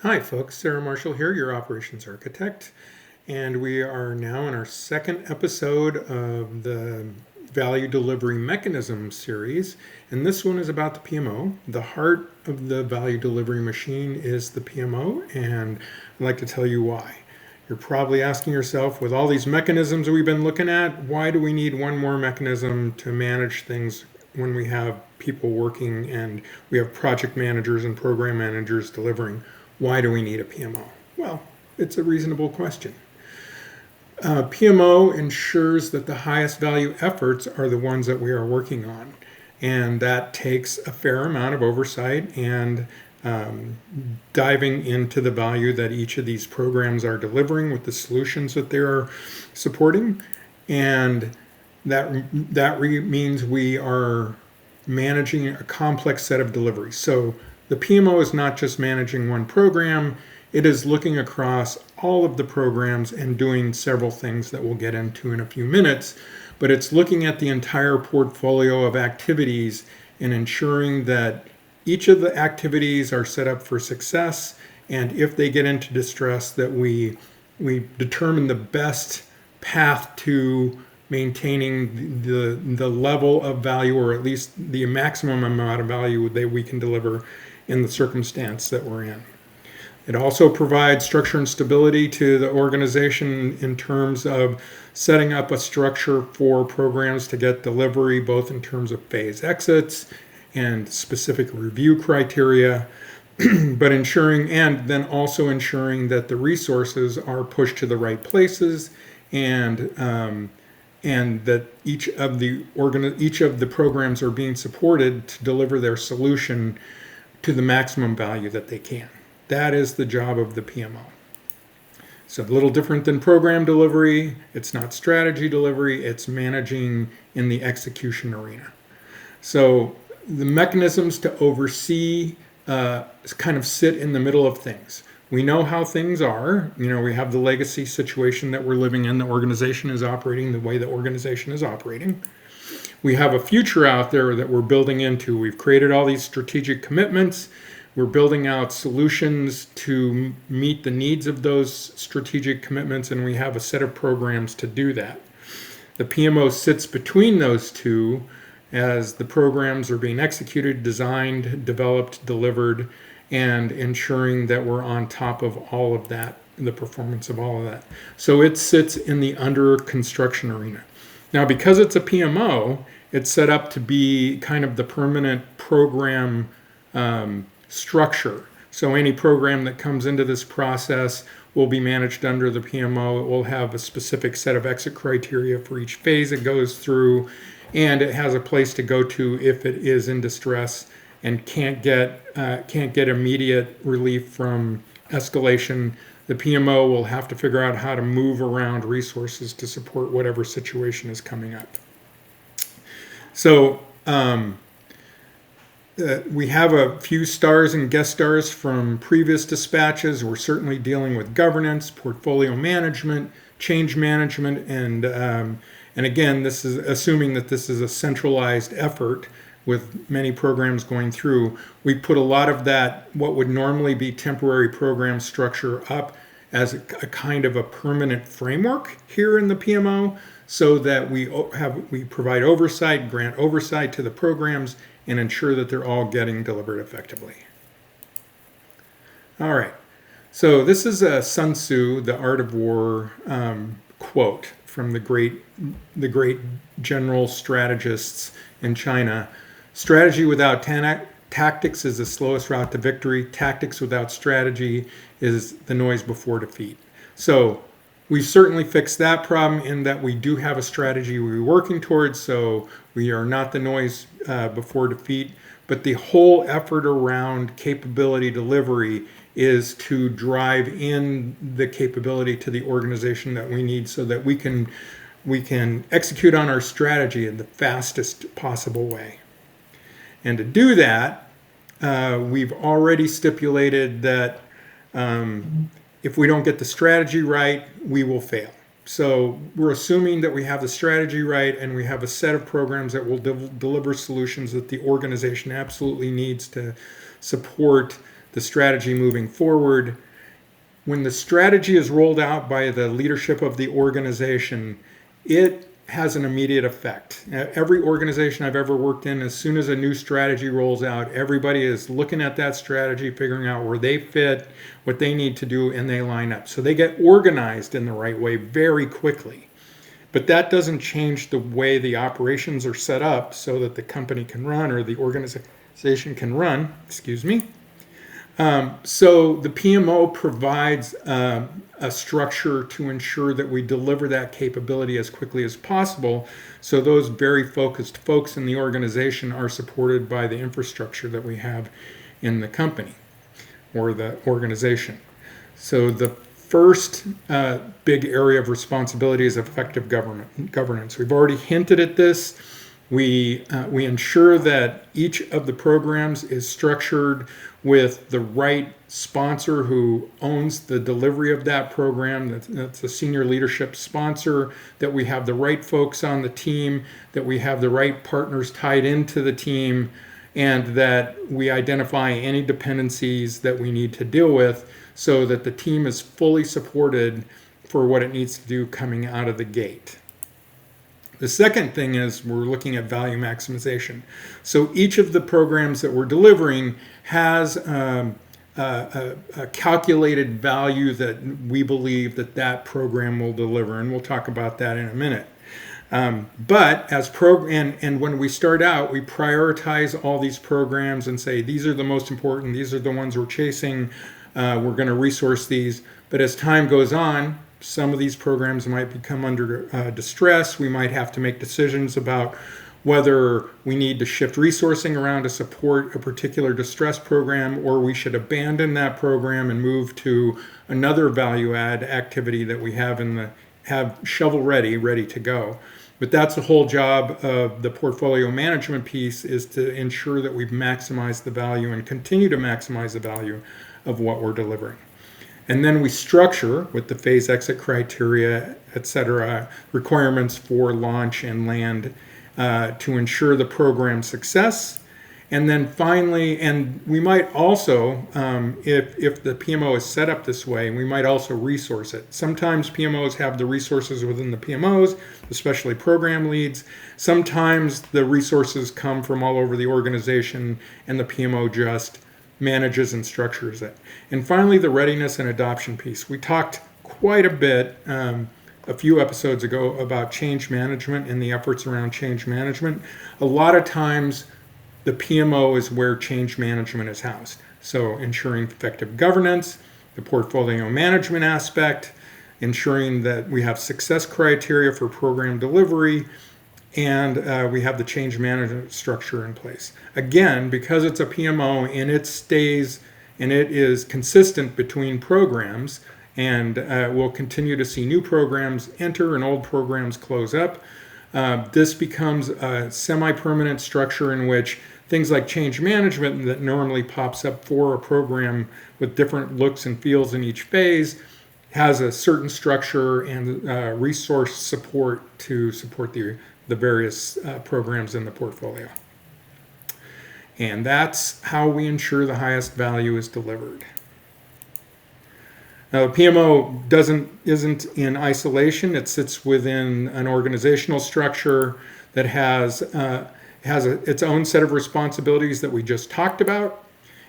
Hi folks, Sarah Marshall here, your operations architect, and we are now in our second episode of the Value Delivery Mechanism series, and this one is about the PMO. The heart of the value delivery machine is the PMO, and I'd like to tell you why. You're probably asking yourself, with all these mechanisms we've been looking at, why do we need one more mechanism to manage things when we have people working and we have project managers and program managers delivering? Why do we need a PMO? Well, it's a reasonable question. PMO ensures that the highest value efforts are the ones that we are working on. And that takes a fair amount of oversight and diving into the value that each of these programs are delivering with the solutions that they're supporting. And that means we are managing a complex set of deliveries. So the PMO is not just managing one program, it is looking across all of the programs and doing several things that we'll get into in a few minutes, but it's looking at the entire portfolio of activities and ensuring that each of the activities are set up for success, and if they get into distress, that we determine the best path to maintaining the level of value, or at least the maximum amount of value that we can deliver in the circumstance that we're in. It also provides structure and stability to the organization in terms of setting up a structure for programs to get delivery, both in terms of phase exits and specific review criteria, but ensuring that the resources are pushed to the right places, and that each of the programs are being supported to deliver their solution to the maximum value that they can. That is the job of the PMO. So a little different than program delivery. It's not strategy delivery, it's managing in the execution arena. So the mechanisms to oversee kind of sit in the middle of things. We know how things are. We have the legacy situation that we're living in. The organization is operating the way the organization is operating. We have a future out there that we're building into. We've created all these strategic commitments. We're building out solutions to meet the needs of those strategic commitments, and we have a set of programs to do that. The PMO sits between those two as the programs are being executed, designed, developed, delivered, and ensuring that we're on top of all of that, the performance of all of that. So it sits in the under construction arena. Now, because it's a PMO, it's set up to be kind of the permanent program structure. So any program that comes into this process will be managed under the PMO. It will have a specific set of exit criteria for each phase it goes through, and it has a place to go to if it is in distress and can't get immediate relief from escalation. The PMO will have to figure out how to move around resources to support whatever situation is coming up. So we have a few stars and guest stars from previous dispatches. We're certainly dealing with governance, portfolio management, change management, and again, this is assuming that this is a centralized effort with many programs going through. We put a lot of that, what would normally be temporary program structure, up as a kind of a permanent framework here in the PMO, so that we provide oversight, grant oversight to the programs, and ensure that they're all getting delivered effectively. All right, so this is a Sun Tzu, The Art of War quote from the great general strategists in China. Strategy without tactics is the slowest route to victory. Tactics without strategy is the noise before defeat. So we've certainly fixed that problem in that we do have a strategy we're working towards, so we are not the noise before defeat. But the whole effort around capability delivery is to drive in the capability to the organization that we need so that we can execute on our strategy in the fastest possible way. And to do that, we've already stipulated that if we don't get the strategy right, we will fail. So we're assuming that we have the strategy right and we have a set of programs that will deliver solutions that the organization absolutely needs to support the strategy moving forward. When the strategy is rolled out by the leadership of the organization, it has an immediate effect. Every organization I've ever worked in, as soon as a new strategy rolls out, everybody is looking at that strategy, figuring out where they fit, what they need to do, and they line up. So they get organized in the right way very quickly. But that doesn't change the way the operations are set up so that the company can run, or the organization can run, So the PMO provides a structure to ensure that we deliver that capability as quickly as possible. So those very focused folks in the organization are supported by the infrastructure that we have in the company or the organization. So the first big area of responsibility is effective governance. We've already hinted at this. We ensure that each of the programs is structured with the right sponsor who owns the delivery of that program. That's a senior leadership sponsor, that we have the right folks on the team, that we have the right partners tied into the team, and that we identify any dependencies that we need to deal with so that the team is fully supported for what it needs to do coming out of the gate. The second thing is we're looking at value maximization. So each of the programs that we're delivering has a calculated value that we believe that program will deliver, and we'll talk about that in a minute. But and when we start out, we prioritize all these programs and say these are the most important, these are the ones we're chasing, we're going to resource these. But as time goes on, some of these programs might become under distress. We might have to make decisions about whether we need to shift resourcing around to support a particular distress program, or we should abandon that program and move to another value add activity that we have shovel ready to go. But that's the whole job of the portfolio management piece, is to ensure that we've maximized the value and continue to maximize the value of what we're delivering. And then we structure with the phase exit criteria, et cetera, requirements for launch and land to ensure the program's success. And then finally, and we might also, if the PMO is set up this way, we might also resource it. Sometimes PMOs have the resources within the PMOs, especially program leads. Sometimes the resources come from all over the organization and the PMO just manages and structures it. And finally, the readiness and adoption piece. We talked quite a bit a few episodes ago about change management and the efforts around change management. A lot of times, the PMO is where change management is housed. So ensuring effective governance, the portfolio management aspect, ensuring that we have success criteria for program delivery, and we have the change management structure in place. Again, because it's a PMO and it stays and it is consistent between programs, and we'll continue to see new programs enter and old programs close up, this becomes a semi-permanent structure in which things like change management that normally pops up for a program with different looks and feels in each phase has a certain structure and resource support to support the various programs in the portfolio. And that's how we ensure the highest value is delivered. Now, the PMO isn't in isolation. It sits within an organizational structure that has its own set of responsibilities that we just talked about.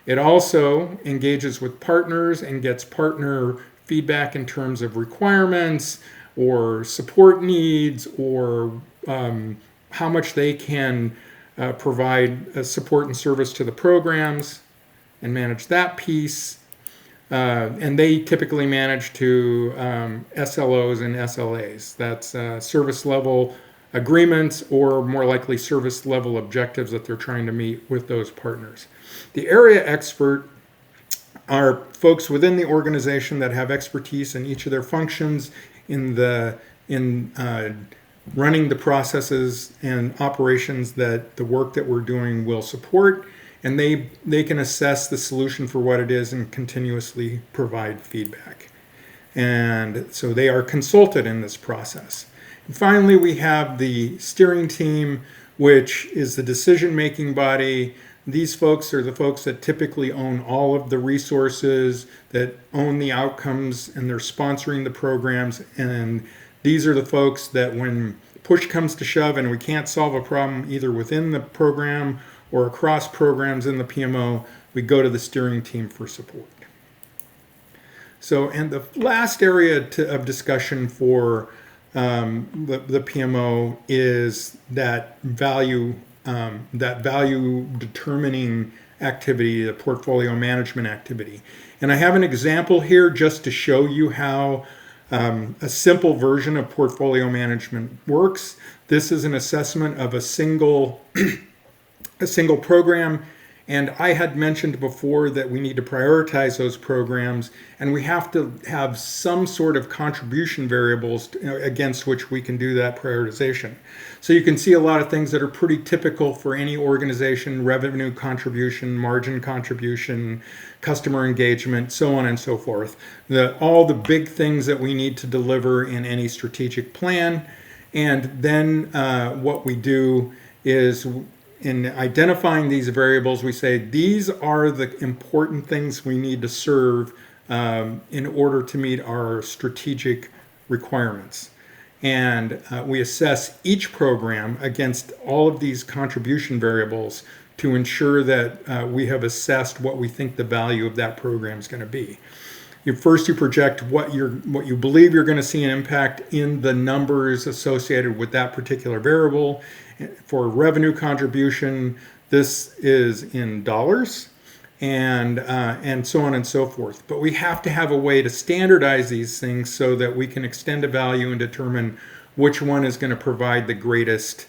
It also engages with partners and gets partner feedback in terms of requirements or support needs, or how much they can provide support and service to the programs and manage that piece. And they typically manage to SLOs and SLAs. That's service level agreements, or more likely service level objectives that they're trying to meet with those partners. The area expert are folks within the organization that have expertise in each of their functions in running the processes and operations that the work that we're doing will support, and they can assess the solution for what it is and continuously provide feedback. And so they are consulted in this process. And finally, we have the steering team, which is the decision-making body these folks are the folks that typically own all of the resources, that own the outcomes, and they're sponsoring the programs. And these are the folks that when push comes to shove and we can't solve a problem either within the program or across programs in the PMO, we go to the steering team for support. So, and the last area of discussion for the PMO is that value determining activity, the portfolio management activity. And I have an example here just to show you how a simple version of portfolio management works. This is an assessment of a single program. And I had mentioned before that we need to prioritize those programs, and we have to have some sort of contribution variables against which we can do that prioritization. So you can see a lot of things that are pretty typical for any organization: revenue contribution, margin contribution, customer engagement, so on and so forth. All the big things that we need to deliver in any strategic plan. And then what we do is, in identifying these variables, we say these are the important things we need to serve in order to meet our strategic requirements. And we assess each program against all of these contribution variables to ensure that we have assessed what we think the value of that program is going to be. First, you project what you believe you're going to see an impact in the numbers associated with that particular variable. For revenue contribution, this is in dollars, and so on and so forth. But we have to have a way to standardize these things so that we can extend a value and determine which one is going to provide the greatest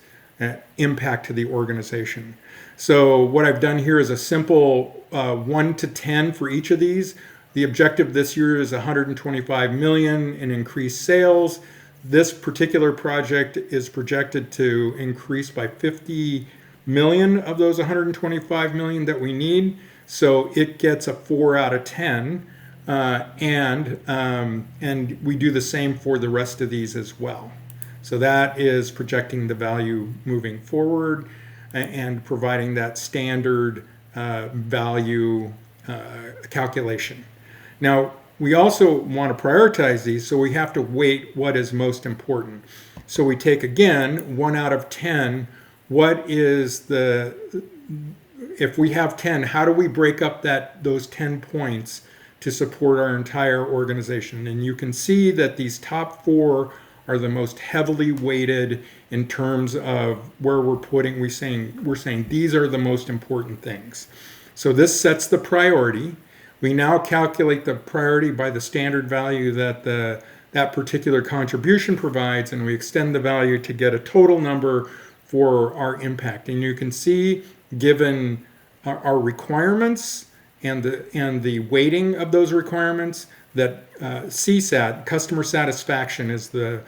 impact to the organization. So what I've done here is a simple 1 to 10 for each of these. The objective this year is 125 million in increased sales. This particular project is projected to increase by 50 million of those 125 million that we need. So it gets a 4 out of 10. And we do the same for the rest of these as well. So that is projecting the value moving forward and providing that standard value calculation. Now, we also want to prioritize these, so we have to weight what is most important. So we take, again, 1 out of 10. If we have 10, how do we break up those 10 points to support our entire organization? And you can see that these top 4 are the most heavily weighted in terms of where we're saying these are the most important things. So this sets the priority. We now calculate the priority by the standard value that that particular contribution provides, and we extend the value to get a total number for our impact. And you can see, given our requirements and the weighting of those requirements, that CSAT, customer satisfaction, is we're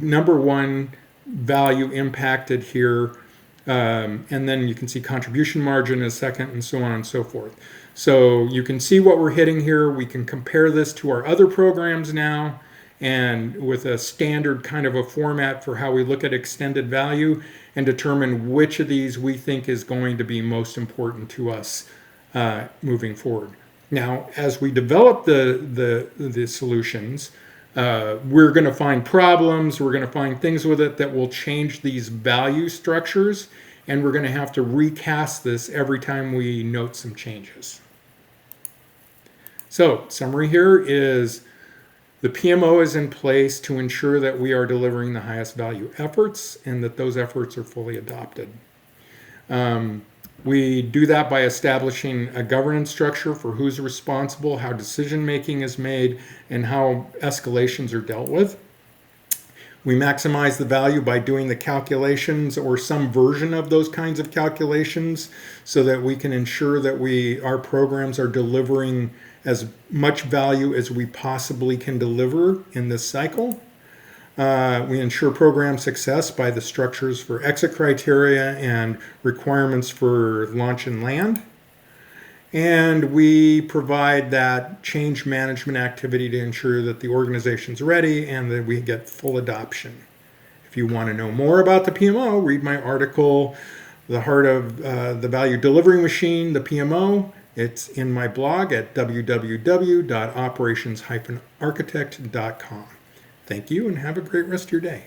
number 1 value impacted here. And then you can see contribution margin is second, and so on and so forth. So you can see what we're hitting here. We can compare this to our other programs now, and with a standard kind of a format for how we look at extended value and determine which of these we think is going to be most important to us moving forward. Now, as we develop the solutions, we're going to find problems, we're going to find things with it that will change these value structures, and we're going to have to recast this every time we note some changes. So, summary here is the PMO is in place to ensure that we are delivering the highest value efforts and that those efforts are fully adopted. We do that by establishing a governance structure for who's responsible, how decision making is made, and how escalations are dealt with. We maximize the value by doing the calculations or some version of those kinds of calculations so that we can ensure that our programs are delivering as much value as we possibly can deliver in this cycle. We ensure program success by the structures for exit criteria and requirements for launch and land. And we provide that change management activity to ensure that the organization's ready and that we get full adoption. If you want to know more about the PMO, read my article the heart of the value delivery machine, the PMO. It's in my blog at www.operations-architect.com. Thank you and have a great rest of your day.